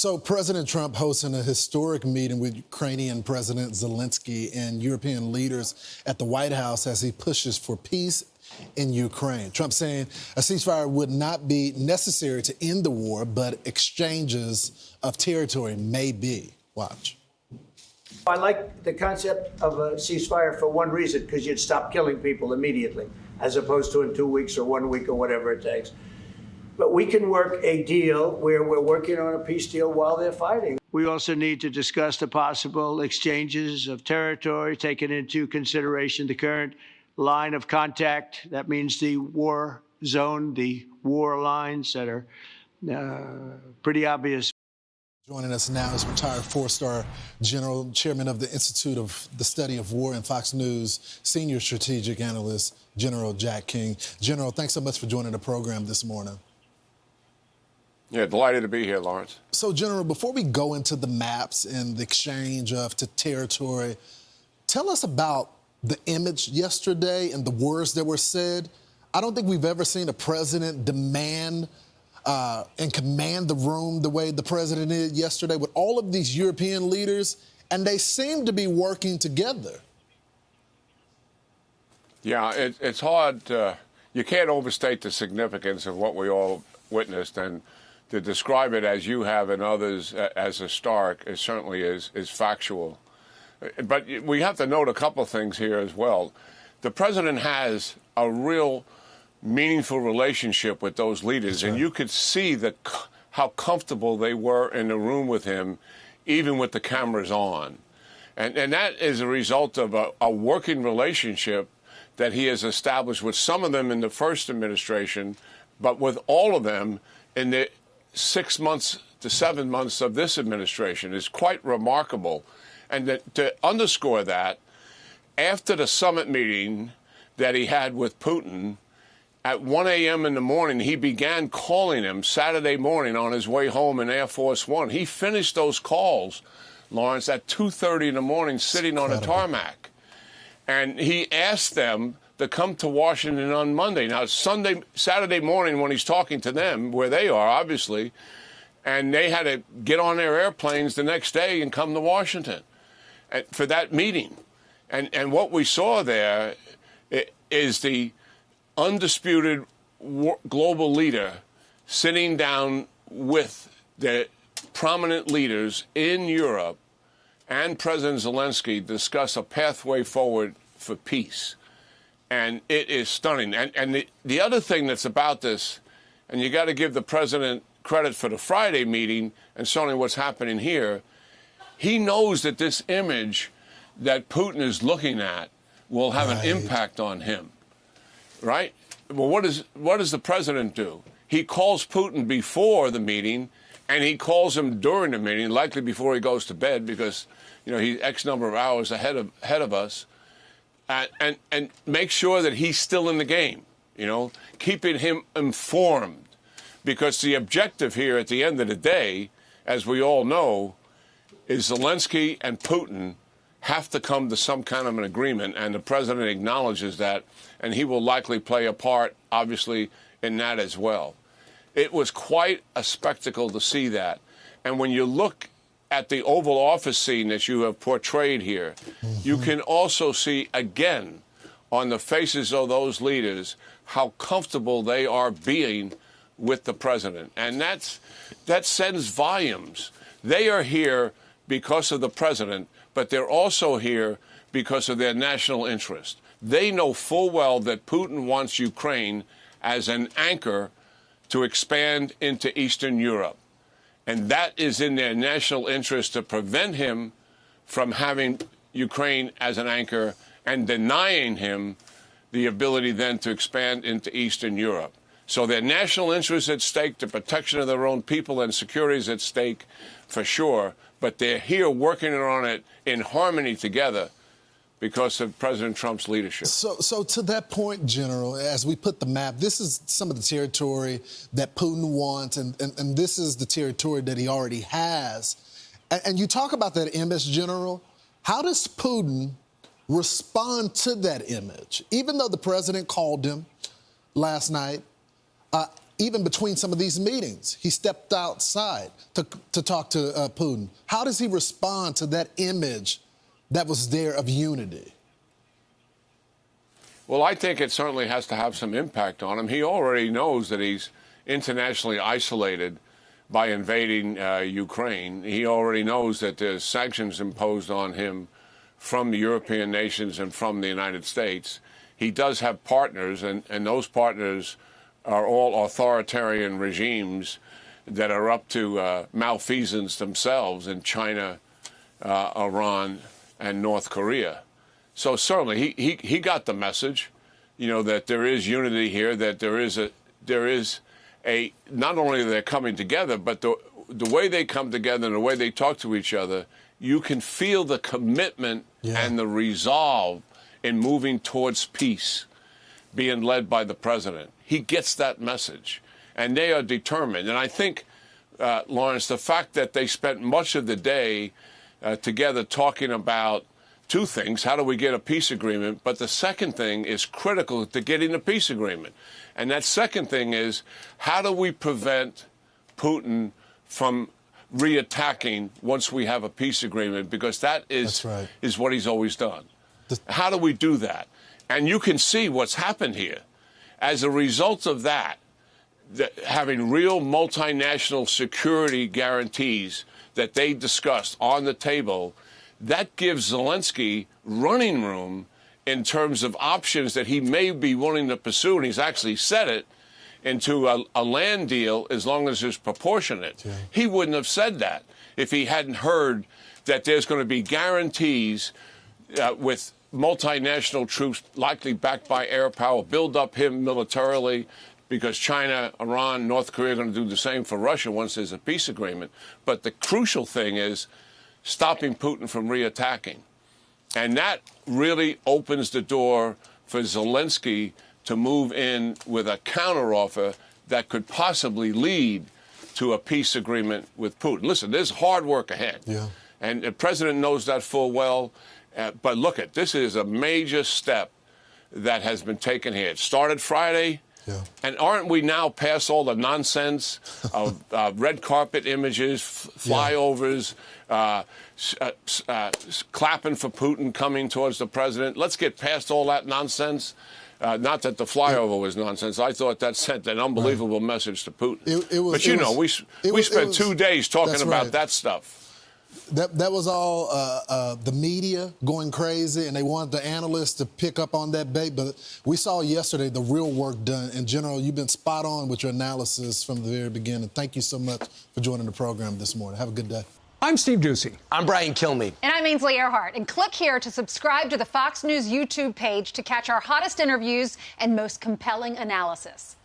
So President Trump hosting a historic meeting with Ukrainian President Zelensky and European leaders at the White House as he pushes for peace in Ukraine. Trump saying a ceasefire would not be necessary to end the war, but exchanges of territory may be. Watch. I like the concept of a ceasefire for one reason, because you'd stop killing people immediately, as opposed to in 2 weeks or 1 week or whatever it takes. But we can work a deal where we're working on a peace deal while they're fighting. We also need to discuss the possible exchanges of territory, taking into consideration the current line of contact. That means the war zone, the war lines that are pretty obvious. Joining us now is retired four-star general, chairman of the Institute of the Study of War and Fox News, senior strategic analyst, General Jack King. General, thanks so much for joining the program this morning. Yeah, delighted to be here, Lawrence. So, General, before we go into the maps and the exchange of territory, tell us about the image yesterday and the words that were said. I don't think we've ever seen a president demand and command the room the way the president did yesterday with all of these European leaders, and they seem to be working together. Yeah, it's hard. You can't overstate the significance of what we all witnessed, and to describe it as you have and others as historic, it certainly is factual. But we have to note a couple of things here as well. The president has a real meaningful relationship with those leaders, right. And you could see how comfortable they were in the room with him, even with the cameras on. And that is a result of a working relationship that he has established with some of them in the first administration, but with all of them in the 6 months to 7 months of this administration is quite remarkable. And to underscore that, after the summit meeting that he had with Putin, at 1 a.m. in the morning, he began calling him Saturday morning on his way home in Air Force One. He finished those calls, Lawrence, at 2:30 in the morning, sitting on a tarmac. And he asked them to come to Washington on Monday. Now, Saturday morning when he's talking to them, where they are, obviously, and they had to get on their airplanes the next day and come to Washington for that meeting. And what we saw there is the undisputed global leader sitting down with the prominent leaders in Europe and President Zelensky discuss a pathway forward for peace. And it is stunning. And the other thing that's about this, and you got to give the president credit for the Friday meeting and certainly what's happening here, he knows that this image that Putin is looking at will have an impact on him, right? Well, what does the president do? He calls Putin before the meeting, and he calls him during the meeting, likely before he goes to bed, because he's X number of hours ahead of us, and make sure that he's still in the game. Keeping him informed, because the objective here at the end of the day, as we all know, is Zelensky and Putin have to come to some kind of an agreement, and the president acknowledges that, and he will likely play a part, obviously, in that as well. It was quite a spectacle to see that. And when you look at the Oval Office scene that you have portrayed here, you can also see, again, on the faces of those leaders, how comfortable they are being with the president. And that sends volumes. They are here because of the president, but they're also here because of their national interest. They know full well that Putin wants Ukraine as an anchor to expand into Eastern Europe. And that is in their national interest to prevent him from having Ukraine as an anchor and denying him the ability then to expand into Eastern Europe. So their national interest at stake, the protection of their own people and security is at stake for sure. But they're here working on it in harmony together because of President Trump's leadership. So to that point, General, as we put the map, this is some of the territory that Putin wants, and this is the territory that he already has. And you talk about that image, General. How does Putin respond to that image? Even though the president called him last night, even between some of these meetings, he stepped outside to talk to Putin. How does he respond to that image that was there of unity? Well, I think it certainly has to have some impact on him. He already knows that he's internationally isolated by invading Ukraine. He already knows that there's sanctions imposed on him from the European nations and from the United States. He does have partners, and those partners are all authoritarian regimes that are up to malfeasance themselves in China, Iran, and North Korea. So certainly he got the message, you know, that there is unity here, that there is a not only are they coming together, but the way they come together and the way they talk to each other, you can feel the commitment and the resolve in moving towards peace being led by the president. He gets that message, and they are determined. And I think, Lawrence, the fact that they spent much of the day together talking about two things: how do we get a peace agreement? But the second thing is critical to getting a peace agreement. And that second thing is, how do we prevent Putin from reattacking once we have a peace agreement? Because that is what he's always done. How do we do that? And you can see what's happened here. As a result of that, having real multinational security guarantees that they discussed on the table, that gives Zelensky running room in terms of options that he may be willing to pursue, and he's actually said it, into a land deal as long as it's proportionate. He wouldn't have said that if he hadn't heard that there's going to be guarantees with multinational troops, likely backed by air power, build up him militarily, because China, Iran, North Korea are going to do the same for Russia once there's a peace agreement. But the crucial thing is stopping Putin from reattacking. And that really opens the door for Zelensky to move in with a counteroffer that could possibly lead to a peace agreement with Putin. Listen, there's hard work ahead. And the president knows that full well. But look, this is a major step that has been taken here. It started Friday. And aren't we now past all the nonsense of red carpet images, flyovers, clapping for Putin coming towards the president? Let's get past all that nonsense. Not that the flyover was nonsense. I thought that sent an unbelievable message to Putin. But you know, we spent 2 days talking about that stuff. That was all the media going crazy, and they wanted the analysts to pick up on that bait. But we saw yesterday the real work done. In general, you've been spot on with your analysis from the very beginning. Thank you so much for joining the program this morning. Have a good day. I'm Steve Doocy. I'm Brian Kilmeade. And I'm Ainsley Earhart. And click here to subscribe to the Fox News YouTube page to catch our hottest interviews and most compelling analysis.